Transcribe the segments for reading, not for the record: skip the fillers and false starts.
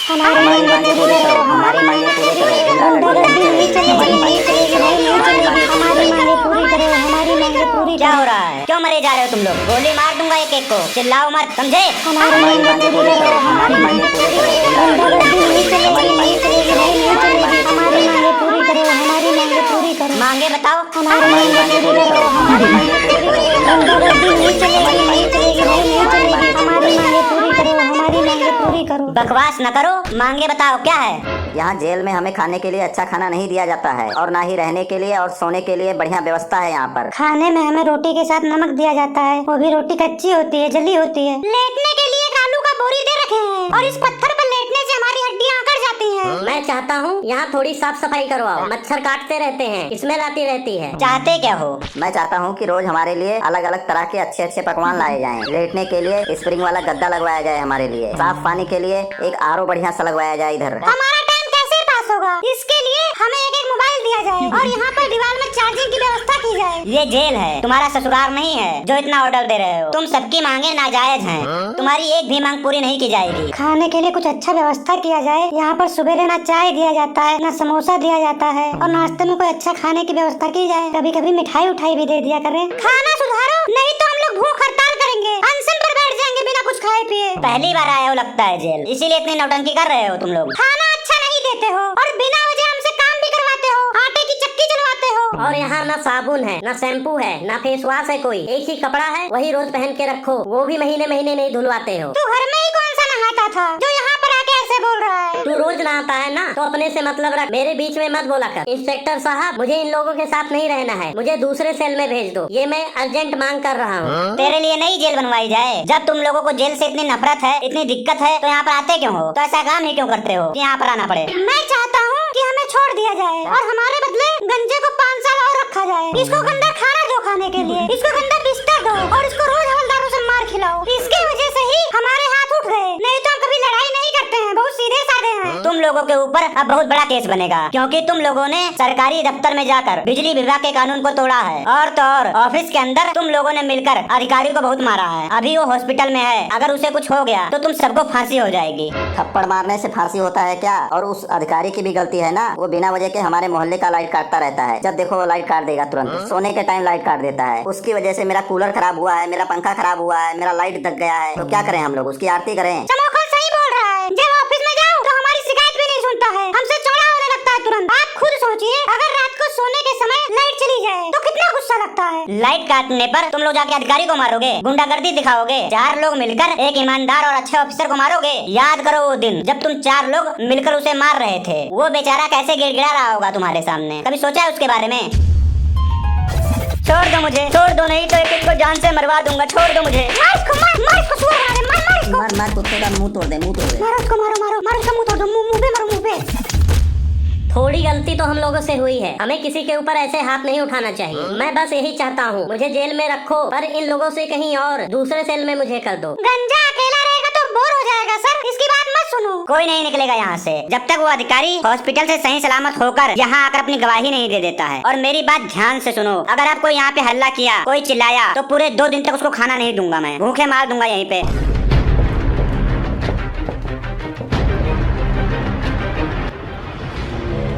हमारी मांगे पूरी करो, हमारी मांगे पूरी करो। गुंडागर्दी नहीं चलेगी, नहीं चलेगी, नहीं चलेगी। हमारी मांगे पूरी करो, हमारी मांगे पूरी। क्या हो रहा है? क्यों मरे जा रहे हो तुम लोग? गोली मार दूंगा एक एक को। चिल्लाओ मत, समझे? हमारी मांगे पूरी करो, हमारी मांगे पूरी करो। गुंडागर्दी नहीं चलेगी, नहीं चलेगी, नहीं चलेगी। हमारी मांगे पूरी करो, हमारी मांगे पूरी करो। मांगे बताओ। हमारी मांगे पूरी करो, हमारी मांगे पूरी करो। गुंडागर्दी नहीं चलेगी, नहीं चलेगी, नहीं चलेगी। हमारी मांगे पूरी करो, हमारी मांगे पूरी करो। बकवास न करो, मांगे बताओ क्या है? यहाँ जेल में हमें खाने के लिए अच्छा खाना नहीं दिया जाता है और ना ही रहने के लिए और सोने के लिए बढ़िया व्यवस्था है यहाँ पर। खाने में हमें रोटी के साथ नमक दिया जाता है, वो भी रोटी कच्ची होती है, जली होती है। लेटने के लिए एक आलू का बोरी दे रखे हैं और इस पत्थर पर लेटने से हमारी हड्डियाँ अकड़ जाती हैं। मैं चाहता हूँ यहाँ थोड़ी साफ सफाई करवाओ। मच्छर काटते रहते हैं, स्मेल आती रहती है। चाहते क्या हो? मैं चाहता हूँ कि रोज हमारे लिए अलग अलग तरह के अच्छे अच्छे पकवान लाए जाएं। लेटने के लिए स्प्रिंग वाला गद्दा लगवाया जाए, हमारे लिए साफ पानी के लिए एक आरओ बढ़िया सा लगवाया जाए इधर। हमारा टाइम कैसे पास होगा? इसके लिए हमें एक एक मोबाइल दिया जाए और यहाँ पर दीवार में चार्जिंग की व्यवस्था की जाए। ये जेल है, तुम्हारा ससुराल नहीं है जो इतना ऑर्डर दे रहे हो। तुम सबकी मांगे नाजायज हैं, तुम्हारी एक भी मांग पूरी नहीं की जाएगी। खाने के लिए कुछ अच्छा व्यवस्था किया जाए। यहाँ पर सुबह ना चाय दिया जाता है, ना समोसा दिया जाता है और नाश्ते में कोई अच्छा खाने की व्यवस्था की जाए। कभी कभी मिठाई उठाई भी दे दिया करें। खाना सुधारो, नहीं तो हम लोग भूख हड़ताल करेंगे, अनशन पर बैठ जाएंगे बिना कुछ खाए पिए। पहली बार आए हो लगता है जेल, इसीलिए इतनी नौटंकी कर रहे हो तुम लोग। खाना अच्छा नहीं देते हो और बिना वजह हमसे काम भी करवाते हो, आटे की चक्की चलवाते हो। और यहाँ न साबुन है, न शैम्पू है, न फेस वॉश है। कोई एक ही कपड़ा है, वही रोज पहन के रखो, वो भी महीने महीने नहीं धुलवाते हो। तू घर में ही कौन सा नहाता था जो यहाँ पर आके ऐसे बोल रहा है? तू रोज नहाता है ना, तो अपने से मतलब रख, मेरे बीच में मत बोला कर। इंस्पेक्टर साहब, मुझे इन लोगों के साथ नहीं रहना है, मुझे दूसरे सेल में भेज दो। ये मैं अर्जेंट मांग कर रहा हूँ। तेरे लिए नई जेल बनवाई जाए? जब तुम लोगों को जेल से इतनी नफरत है, इतनी दिक्कत है, तो यहाँ पर आते क्यों हो? तो ऐसा काम ही क्यों करते हो कि यहाँ पर आना पड़े? मैं चाहता हूँ कि हमें छोड़ दिया जाए और हमारे बदले गंजे को 5 साल और रखा जाए। इसको गंदा खाना दो खाने के लिए, इसको गंदा बिस्तर दो और इसको रोज हवलदारों से मार खिलाओ। इसकी वजह से ही हमारे हाथ उठ गए, नहीं तो हम कभी लड़ाई नहीं करते हैं, बहुत सीधे साधे हैं। तुम लोगों के ऊपर अब बहुत बड़ा केस बनेगा, क्योंकि तुम लोगों ने सरकारी दफ्तर में जाकर बिजली विभाग के कानून को तोड़ा है। और तो और ऑफिस के अंदर तुम लोगों ने मिलकर अधिकारी को बहुत मारा है। अभी वो हॉस्पिटल में है, अगर उसे कुछ हो गया तो तुम सबको फांसी हो जाएगी। थप्पड़ मारने से फांसी होता है क्या? और उस अधिकारी की भी गलती है ना, वो बिना वजह के हमारे मोहल्ले का लाइट काटता रहता है। जब देखो वो लाइट काट देगा तुरंत, सोने के टाइम लाइट काट देता है। उसकी वजह से मेरा कूलर खराब हुआ है, मेरा पंखा खराब हुआ है, मेरा लाइट दब गया है। तो क्या करें हम लोग? उसकी आरती करें? चमोखल सही बोल रहा है। जब ऑफिस में जाओ तो हमारी शिकायत भी नहीं सुनता है, हमसे चौड़ा होने लगता है तुरंत। आप खुद सोचिए, अगर रात को सोने के समय लाइट चली जाए तो कितना गुस्सा लगता है। लाइट काटने पर तुम लोग जाके अधिकारी को मारोगे, गुंडागर्दी दिखाओगे, 4 लोग मिलकर एक ईमानदार और अच्छे ऑफिसर को मारोगे। याद करो वो दिन जब तुम 4 लोग मिलकर उसे मार रहे थे, वो बेचारा कैसे गिड़गिड़ा रहा होगा तुम्हारे सामने। कभी सोचा है उसके बारे में? छोड़ दो मुझे, छोड़ दो, नहीं तो एक एक को जान से मरवा दूंगा। छोड़ दो मुझे। मार इसको, मार इसको, सुअर मारे, मार इसको। मार कुत्ते का मुंह तोड़ दे, मुंह तोड़ दे। मारो उसको, मारो उसका मुंह तोड़ दो, मुंह पे मारो, मुंह पे। थोड़ी गलती तो हम लोगों से हुई है, हमें किसी के ऊपर ऐसे हाथ नहीं उठाना चाहिए। मैं बस यही चाहता हूँ, मुझे जेल में रखो, पर इन लोगों से कहीं और दूसरे सेल में मुझे कर दो। गंजा अकेला रहेगा तो बोर हो जाएगा सर, इसकी बात मत सुनो। कोई नहीं निकलेगा यहाँ से जब तक वो अधिकारी हॉस्पिटल से सही सलामत होकर यहाँ आकर अपनी गवाही नहीं दे देता है। और मेरी बात ध्यान से सुनो, अगर आप कोई यहाँ पे हल्ला किया, कोई चिल्लाया, तो पूरे 2 दिन तक उसको खाना नहीं दूंगा, मैं भूखे मार दूंगा यहीं पे।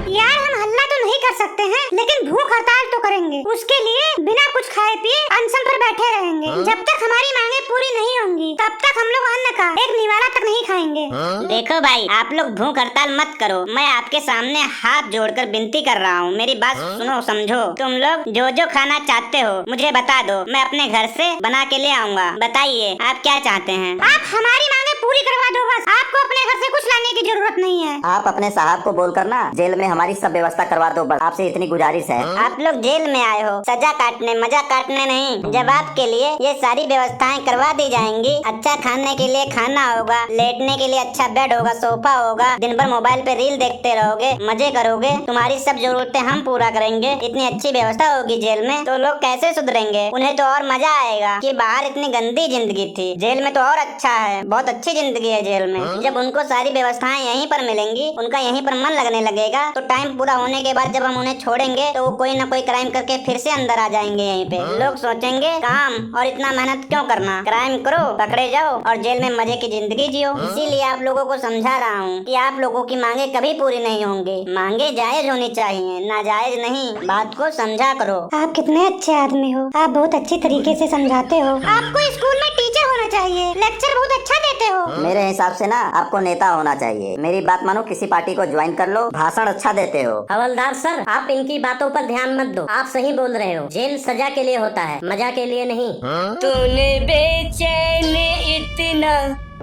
यार हम हल्ला तो नहीं कर सकते हैं, लेकिन भूख हड़ताल तो करेंगे। उसके लिए बिना कुछ खाए पिए अनशन पर बैठे रहेंगे। जब तक हमारी मांगे पूरी नहीं होंगी, तब तक हम लोग अन्न का एक निवाला तक नहीं खाएंगे। देखो भाई, आप लोग भूख हड़ताल मत करो, मैं आपके सामने हाथ जोड़कर विनती कर रहा हूँ। मेरी बात सुनो, समझो। तुम लोग जो जो खाना चाहते हो मुझे बता दो, मैं अपने घर से बना के ले आऊंगा। बताइए आप क्या चाहते हैं? आप हमारी मांगे पूरी करवा दो बस, आपको अपने घर से कुछ लाने की जरूरत नहीं है। आप अपने साहब को बोलकर ना जेल में हमारी सब व्यवस्था करवा दो, बस आपसे इतनी गुजारिश है। आप लोग जेल में आए हो सजा काटने, मजा काटने नहीं। जब आपके लिए ये सारी व्यवस्थाएं करवा दी जाएंगी, अच्छा खाने के लिए खाना होगा, लेटने के लिए अच्छा बेड होगा, सोफा होगा, दिन भर मोबाइल पे रील देखते रहोगे, मजे करोगे, तुम्हारी सब जरूरतें हम पूरा करेंगे, इतनी अच्छी व्यवस्था होगी जेल में, तो लोग कैसे सुधरेंगे? उन्हें तो और मजा आएगा कि बाहर इतनी गंदी जिंदगी थी, जेल में तो और अच्छा है, बहुत अच्छी जिंदगी है जेल में। जब उनको सारी व्यवस्थाएं यहीं पर मिलेंगी उनका यहीं पर मन लगने लगेगा, तो टाइम पूरा होने के बाद जब हम उन्हें छोड़ेंगे तो वो कोई ना कोई क्राइम करके फिर से अंदर आ जाएंगे। यहीं पे लोग सोचेंगे काम और इतना मेहनत क्यों करना, क्राइम करो, पकड़े जाओ और जेल में मजे की जिंदगी जियो। इसीलिए आप लोगों को समझा रहा हूँ कि आप लोगों की मांगे कभी पूरी नहीं होंगी। मांगे जायज होनी चाहिए, नाजायज नहीं। बात को समझा करो। आप कितने अच्छे आदमी हो, आप बहुत अच्छी तरीके से समझाते हो। आपको स्कूल में टीचर होना चाहिए, लेक्चर बहुत अच्छा देते हो। मेरे हिसाब से ना आपको नेता होना चाहिए। मेरी बात मानो, किसी पार्टी को ज्वाइन कर लो, भाषण अच्छा देते हो। हवलदार सर, आप इनकी बातों पर ध्यान मत दो, आप सही बोल रहे हो। जेल सजा के लिए होता है, मजा के लिए नहीं। तूने बेचैन इतना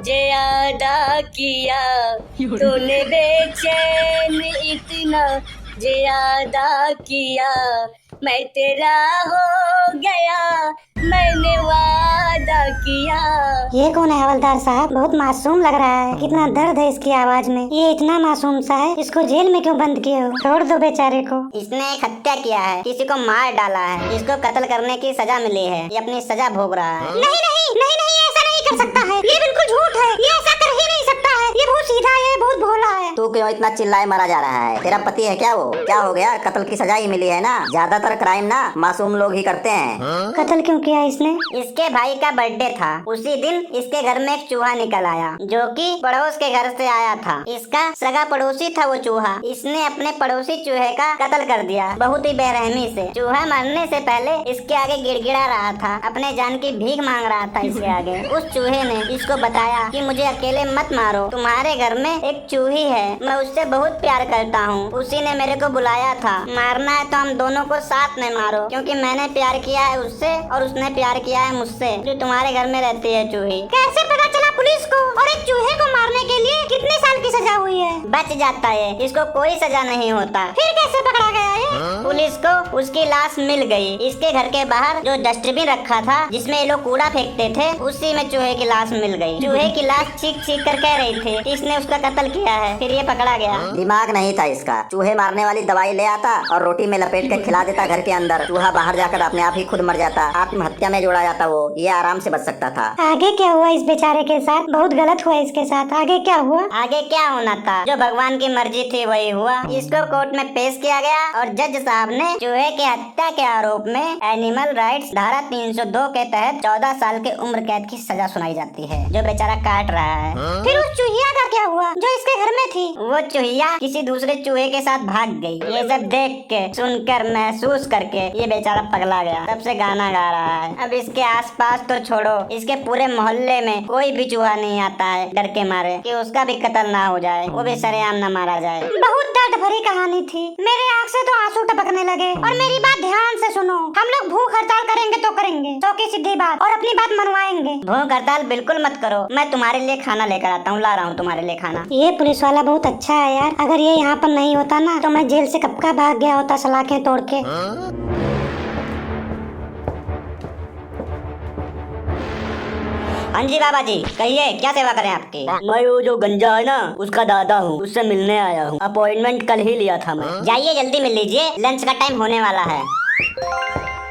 ज्यादा किया, तूने बेचैन इतना ज्यादा किया, मैं तेरा हो गया, मैंने वादा किया। ये कौन है हवलदार साहब? बहुत मासूम लग रहा है। कितना दर्द है इसकी आवाज में। ये इतना मासूम सा है, इसको जेल में क्यों बंद किए हो? छोड़ दो बेचारे को। इसने एक हत्या किया है, किसी को मार डाला है, इसको कत्ल करने की सजा मिली है, ये अपनी सजा भोग रहा है। नहीं नहीं नहीं नहीं, ऐसा नहीं कर सकता है, ये बिल्कुल झूठ है, ये ऐसा कर ही नहीं सकता है, ये बहुत सीधा है, बहुत भोला है। तू क्यों इतना चिल्लाए मारा जा रहा है? तेरा पति है क्या वो? क्या हो गया? कत्ल की सजा ही मिली है ना। ज्यादातर क्राइम ना मासूम लोग ही करते हैं। कत्ल क्यों किया इसने? इसके भाई का बर्थडे था, उसी दिन इसके घर में एक चूहा निकल आया जो कि पड़ोस के घर से आया था। इसका सगा पड़ोसी था वो चूहा। इसने अपने पड़ोसी चूहे का कत्ल कर दिया, बहुत ही बेरहमी से। चूहा मरने से पहले इसके आगे गिड़गिड़ा रहा था, अपने जान की भीख मांग रहा था इसके आगे। उस चूहे ने इसको बताया कि मुझे अकेले मत मारो, तुम्हारे घर में एक चूही है, मैं उससे बहुत प्यार करता हूँ। उसी ने मेरे को बुलाया था, मारना है तो हम दोनों को साथ में मारो, क्योंकि मैंने प्यार किया है उससे और उसने प्यार किया है मुझसे, जो तुम्हारे घर में रहती है चूही। कैसे पता चला पुलिस को? और एक चूहे को मारने के लिए कितने साल की सजा हुई है? बच जाता है, इसको कोई सजा नहीं होता। फिर कैसे पकड़ा गया ये? पुलिस को उसकी लाश मिल गई। इसके घर के बाहर जो डस्टबिन रखा था जिसमें ये लोग कूड़ा फेंकते थे, उसी में चूहे की लाश मिल गई। चूहे की लाश चीख चीख कर कह रही थी कि इसने उसका कत्ल किया है, फिर ये पकड़ा गया। दिमाग नहीं था इसका। चूहे मारने वाली दवाई ले आता और रोटी में लपेट कर खिला देता घर के अंदर। चूहा बाहर जाकर अपने आप ही खुद मर जाता, आत्महत्या में जोड़ा जाता, वो ये आराम से बच सकता था। आगे क्या हुआ इस बेचारे के साथ? बहुत गलत हुआ इसके साथ। आगे क्या हुआ? आगे क्या होना था, जो भगवान की मर्जी थी वही हुआ। इसको कोर्ट में पेश किया गया और जज साहब ने चूहे की हत्या के आरोप में एनिमल राइट्स धारा 302 के तहत 14 साल के उम्र कैद की सजा सुनाई जाती है, जो बेचारा काट रहा है। फिर उस चूहिया का क्या हुआ जो इसके घर में थी? वो चूहिया किसी दूसरे चूहे के साथ भाग गई। ये सब देख के, सुनकर, महसूस करके ये बेचारा पगला गया, तब से गाना गा रहा है। अब इसके आसपास तो छोड़ो, इसके पूरे मोहल्ले में कोई भी चूहा नहीं आता है डर के मारे कि उसका भी कत्ल ना हो जाए, वो भी सरेआम ना मारा जाए। बहुत दर्द भरी कहानी थी, मेरे आँख से तो आंसू टपकने लगे। और मेरी बात ध्यान से सुनो, हम लोग भूख हड़ताल करेंगे तो करेंगे, तो की सीधी बात, और अपनी बात मनवाएंगे। भूख हड़ताल बिल्कुल मत करो, मैं तुम्हारे लिए खाना लेकर आता हूँ, ला रहा हूँ तुम्हारे लिए खाना। ये पुलिस वाला बहुत अच्छा है यार, अगर ये यहाँ पर नहीं होता ना तो मैं जेल से कब का भाग गया होता सलाखें तोड़ के। हाँ जी बाबा जी, कहिए क्या सेवा करें आपकी? मैं वो जो गंजा है ना, उसका दादा हूँ, उससे मिलने आया हूँ। अपॉइंटमेंट कल ही लिया था मैं। जाइए जल्दी मिल लीजिए, लंच का टाइम होने वाला है।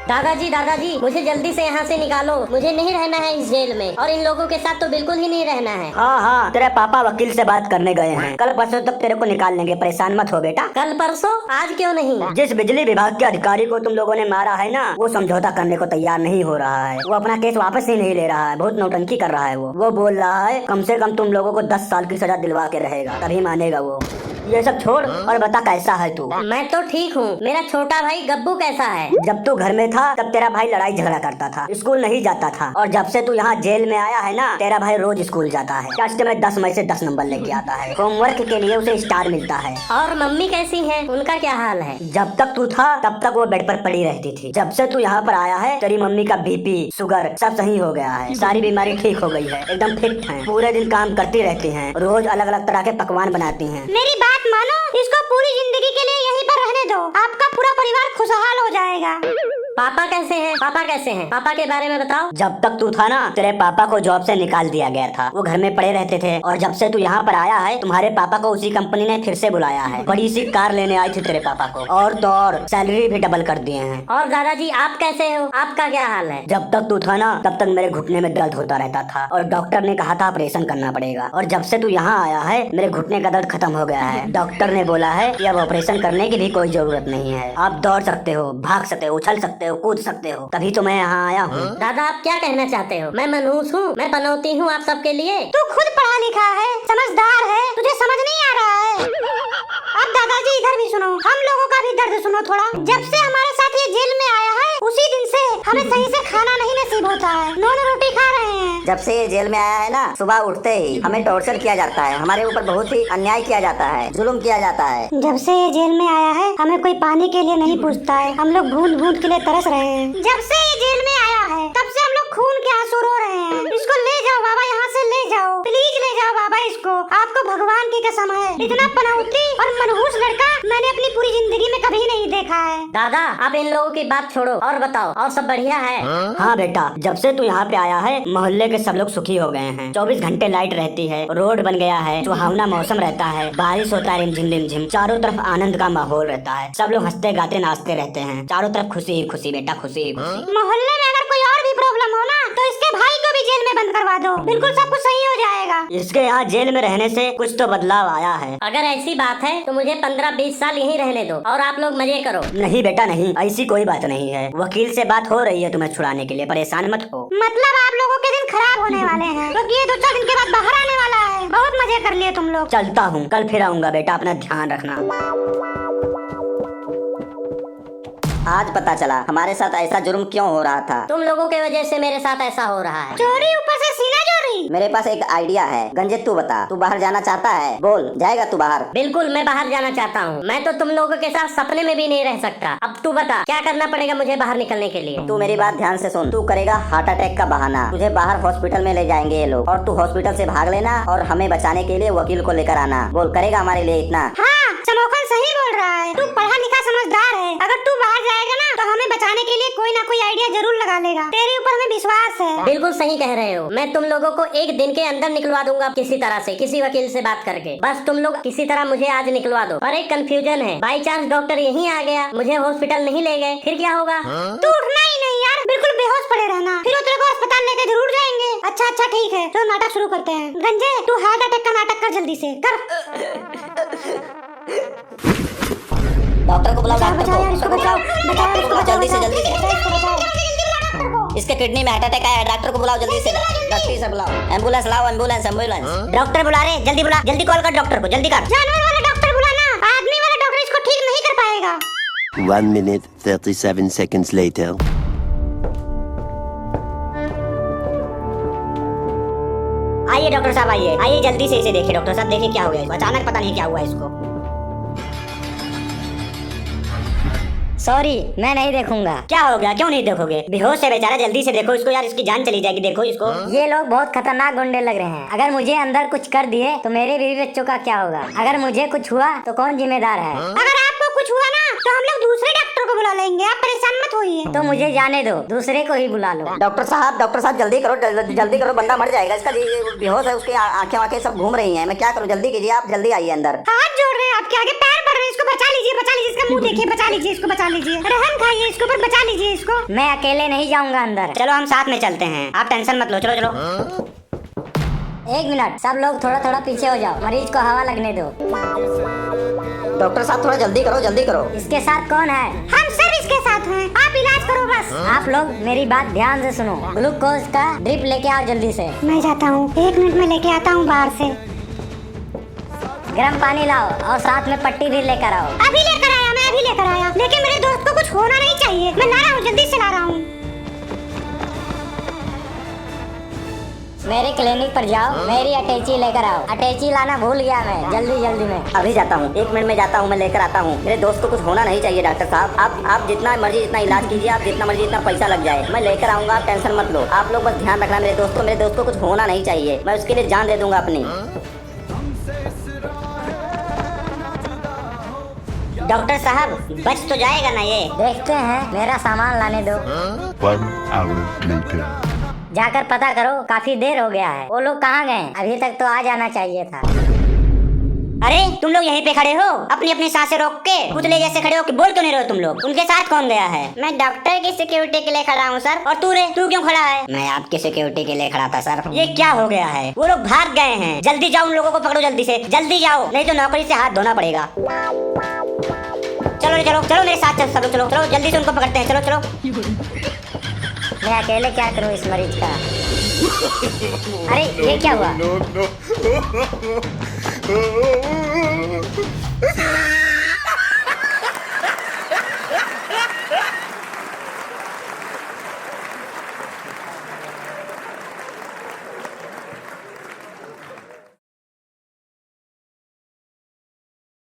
दादाजी, मुझे जल्दी से यहाँ से निकालो, मुझे नहीं रहना है इस जेल में, और इन लोगों के साथ तो बिल्कुल ही नहीं रहना है। हाँ, तेरे पापा वकील से बात करने गए हैं, कल परसों तक तेरे को निकाल लेंगे, परेशान मत हो बेटा। कल परसों? आज क्यों नहीं? जिस बिजली विभाग के अधिकारी को तुम लोगों ने मारा है ना, वो समझौता करने को तैयार नहीं हो रहा है। वो अपना केस वापस ही नहीं ले रहा है, बहुत नौटंकी कर रहा है। वो बोल रहा है कम से कम तुम लोगों को 10 साल की सजा दिलवा के रहेगा, तभी मानेगा वो। ये सब छोड़ और बता कैसा है तू? मैं तो ठीक हूँ। मेरा छोटा भाई गब्बू कैसा है? जब तू घर में था तब तेरा भाई लड़ाई झगड़ा करता था, स्कूल नहीं जाता था, और जब से तू यहाँ जेल में आया है ना, तेरा भाई रोज स्कूल जाता है। टेस्ट में 10 में से 10 नंबर लेके आता है, होमवर्क के लिए उसे स्टार मिलता है। और मम्मी कैसी है, उनका क्या हाल है? जब तक तू था तब तक वो बेड पर पड़ी रहती थी, जब से तू यहाँ पर आया है तेरी मम्मी का BP, शुगर सब सही हो गया है, सारी बीमारी ठीक हो गई है, एकदम फिट है, पूरे दिन काम करती रहती है, रोज अलग अलग तरह के पकवान बनाती है। मेरी बात मानो, इसको पूरी जिंदगी के लिए यहीं पर रहने दो, आपका पूरा परिवार खुशहाल हो जाएगा। पापा कैसे हैं? पापा कैसे हैं? पापा के बारे में बताओ। जब तक तू था ना, तेरे पापा को जॉब से निकाल दिया गया था। वो घर में पड़े रहते थे, और जब से तू यहाँ पर आया है, तुम्हारे पापा को उसी कंपनी ने फिर से बुलाया है। बड़ी सी कार लेने आई थी तेरे पापा को, और तो और सैलरी भी डबल कर दिए हैं। और दादाजी आप कैसे हो? आपका क्या हाल है? जब तक तू था ना, तब तक मेरे घुटने में दर्द होता रहता था, और डॉक्टर ने कहा था ऑपरेशन करना पड़ेगा। और जब से तू यहाँ आया है, मेरे घुटने का दर्द खत्म हो गया है। डॉक्टर ने बोला है कि अब ऑपरेशन करने की भी कोई जरूरत नहीं है। आप दौड़ सकते हो, भाग सकते हो, उछल सकते हो, कूद सकते हो। तभी तो मैं यहाँ आया हूँ। दादा आप क्या कहना चाहते हो? मैं मनहूस हूँ, मैं पनौती हूँ आप सबके लिए। तू खुद पढ़ा लिखा है, समझदार है, तुझे समझ नहीं आ रहा है। अब दादाजी इधर भी सुनो, हम लोगों का भी दर्द सुनो थोड़ा। जब से हमारे साथ ये जेल में आया है, उसी दिन से हमें सही से खाना नहीं नसीब होता है। नॉन रोटी खा रहे हैं। जब से ये जेल में आया है ना, सुबह उठते ही हमें टॉर्चर किया जाता है, हमारे ऊपर बहुत ही अन्याय किया जाता है, जुल्म किया जाता है। जब से ये जेल में आया है, हमें कोई पानी के लिए नहीं पूछता है। हम लोग बूंद बूंद के लिए तरस रहे हैं। जब से ये जेल में आया है, तब से हम लोग खून के आंसू रो रहे हैं। इसको ले जाओ बाबा, यहाँ से ले जाओ, प्लीज ले जाओ बाबा इसको। आपको भगवान की कसम है, इतना पनौती और मनहूस लड़का मैंने अपनी पूरी जिंदगी में कभी नहीं देखा है। दादा आप इन लोगों की बात छोड़ो और बताओ, और सब बढ़िया है? हाँ बेटा, जब से तू यहाँ पे आया है, मोहल्ले के सब लोग सुखी हो गए हैं। 24 घंटे लाइट रहती है, रोड बन गया है, सुहावना मौसम रहता है, बारिश होता है रिमझिम रिमझिम, चारों तरफ आनंद का माहौल रहता है। सब लोग हंसते गाते नाचते रहते हैं, चारों तरफ खुशी ही खुशी बेटा, खुशी ही खुशी। मोहल्ले में अगर कोई और भी प्रॉब्लम हो ना, तो इसके भाई को भी जेल में बंद करवा दो, बिल्कुल सब कुछ सही हो जाएगा। इसके यहाँ जेल में रहने से कुछ तो बदलाव आया है। अगर ऐसी बात है तो मुझे 15-20 साल यहीं रहने दो और आप लोग मजे करो। नहीं बेटा नहीं, ऐसी कोई बात नहीं है। वकील से बात हो रही है तुम्हें छुड़ाने के लिए, परेशान मत हो। मतलब आप लोगों के दिन खराब होने वाले हैं, क्योंकि ये 2-4 दिन के बाद बाहर आने वाला है। बहुत मजे कर लिए तुम लोग। चलता हूँ, कल फिर आऊंगा बेटा, अपना ध्यान रखना। आज पता चला हमारे साथ ऐसा जुर्म क्यों हो रहा था। तुम लोगों के वजह से मेरे साथ ऐसा हो रहा है। चोरी, ऊपर से सीना चोरी। मेरे पास एक आइडिया है। गंजे तू बता, तू बाहर जाना चाहता है? बोल, जाएगा तू बाहर? बिल्कुल मैं बाहर जाना चाहता हूँ। मैं तो तुम लोगों के साथ सपने में भी नहीं रह सकता। अब तू बता क्या करना पड़ेगा मुझे बाहर निकलने के लिए? तू मेरी बात ध्यान से सुन। तू करेगा हार्ट अटैक का बहाना, तुझे बाहर हॉस्पिटल में ले जाएंगे ये लोग, और तू हॉस्पिटल से भाग लेना और हमें बचाने के लिए वकील को लेकर आना। बोल, करेगा हमारे लिए इतना? हाँ, समोखन सही बोल रहा है। तू पढ़ा लिखा समझदार है। अगर तू बाहर जाएगा ना, तो हमें बचाने के लिए कोई ना कोई आइडिया जरूर लगा लेगा। तेरे ऊपर हमें विश्वास है। बिल्कुल सही कह रहे हो। मैं तुम लोगों को 1 दिन के अंदर निकलवा दूंगा, किसी तरह से, किसी वकील से बात करके। बस तुम लोग किसी तरह मुझे आज निकलवा दो। पर एक कंफ्यूजन है, बाई चांस डॉक्टर यहीं आ गया, मुझे हॉस्पिटल नहीं ले गए, फिर क्या होगा? तू उठना ही नहीं यार, बिल्कुल बेहोश पड़े रहना, फिर वो तेरे को अस्पताल लेके जरूर जाएंगे। अच्छा ठीक है, तो नाटक शुरू करते हैं। गंजे तू हार्ट अटैक का नाटक कर, जल्दी से कर। डॉक्टर को बुलाओ, डॉक्टर बचाओ यार, इसको बचाओ, बचाओ इसको, जल्दी से जल्दी से। से। इसके किडनी में हार्ट अटैक आया है, डॉक्टर को बुलाओ जल्दी से। डॉक्टर से बुलाओ, एम्बुलेंस लाओ, एम्बुलेंस एम्बुलेंस। डॉक्टर बुला रहे, जल्दी बुला, जल्दी कॉल कर डॉक्टर को, जल्दी कर। जानवर वाला डॉक्टर बुलाना, आदमी वाला डॉक्टर इसको ठीक नहीं कर पाएगा। 1 minute 37 seconds later. आइए डॉक्टर साहब, आइए जल्दी से इसे देखिए। डॉक्टर साहब देखिए क्या हो गया इसको, अचानक पता नहीं क्या हुआ इसको। सॉरी मैं नहीं देखूंगा। क्या हो गया, क्यों नहीं देखोगे? बेहोश है बेचारा, जल्दी से देखो इसको यार, इसकी जान चली जाएगी। देखो इसको। ये लोग बहुत खतरनाक गुंडे लग रहे हैं। अगर मुझे अंदर कुछ कर दिए तो मेरे बीवी बच्चों का क्या होगा? अगर मुझे कुछ हुआ तो कौन जिम्मेदार है? अगर आपको कुछ हुआ ना, तो हम लोग दूसरे डॉक्टर को बुला लेंगे, आप परेशान मत होइए। तो मुझे जाने दो, दूसरे को ही बुला लो। डॉक्टर साहब जल्दी करो, जल्दी करो, बंदा मर जाएगा। इसका बेहोश है, उसकी आंखें सब घूम रही हैं। मैं क्या करूं? जल्दी कीजिए, आप जल्दी आइए अंदर। हाथ जोड़ रहे हैं आपके आगे, पैर पड़ रहे हैं। इसको बचा लीजिए, इसका मुंह देखिए, बचा लीजिए इसको, बचा लीजिए। रहम खाइए इसके ऊपर, बचा लीजिए इसको। मैं अकेले नहीं जाऊंगा अंदर। चलो हम साथ में चलते हैं, आप टेंशन मत लो। चलो चलो। 1 मिनट, सब लोग थोड़ा थोड़ा पीछे हो जाओ, मरीज को हवा लगने दो। डॉक्टर साहब थोड़ा जल्दी करो, जल्दी करो। इसके साथ कौन है? हम सब इसके साथ हैं, आप इलाज करो बस। आप लोग मेरी बात ध्यान से सुनो। ग्लूकोज का ड्रिप लेके आओ जल्दी से। मैं जाता हूँ, 1 मिनट में लेके आता हूँ बाहर से। गर्म पानी लाओ और साथ में पट्टी भी लेकर आओ। अभी लेकर आया, मैं अभी लेकर आया। लेकिन मेरे दोस्त को कुछ होना नहीं चाहिए। मैं ला रहा हूँ, जल्दी से ला रहा हूँ। मेरे क्लिनिक पर जाओ, मेरी अटैची लेकर आओ। अटैची लाना भूल गया मैं, जल्दी में। अभी जाता हूँ, 1 मिनट में जाता हूँ, मैं लेकर आता हूँ। मेरे दोस्त को कुछ होना नहीं चाहिए। डॉक्टर साहब आप जितना मर्जी जितना इलाज कीजिए, आप जितना मर्जी जितना पैसा लग जाए, मैं लेकर आऊंगा, आप टेंशन मत लो। आप लोग बस ध्यान रखना मेरे दोस्त को कुछ होना नहीं चाहिए। मैं उसके लिए जान दे दूंगा अपनी। डॉक्टर साहब बच तो जाएगा ना ये? देखते हैं, मेरा सामान लाने दो। 1 hour later. जाकर पता करो, काफी देर हो गया है। वो लोग कहाँ गए? अभी तक तो आ जाना चाहिए था। अरे तुम लोग यहीं पे खड़े हो, अपनी अपनी सांसें रोक के पुतले जैसे खड़े हो कि बोल क्यों नहीं रहे हो तुम लोग? उनके साथ कौन गया है? मैं डॉक्टर की सिक्योरिटी के लिए खड़ा हूँ सर। और तू क्यों खड़ा है? मैं आपकी सिक्योरिटी के लिए खड़ा था सर। ये क्या हो गया है? वो लोग भाग गए हैं। जल्दी जाओ, उन लोगों को पकड़ो जल्दी से, जल्दी जाओ, नहीं तो नौकरी से हाथ धोना पड़ेगा। चलो चलो चलो मेरे साथ, चलो चलो चलो जल्दी से उनको पकड़ते हैं, चलो चलो। मैं अकेले क्या करूँ इस मरीज का? अरे ये क्या हुआ?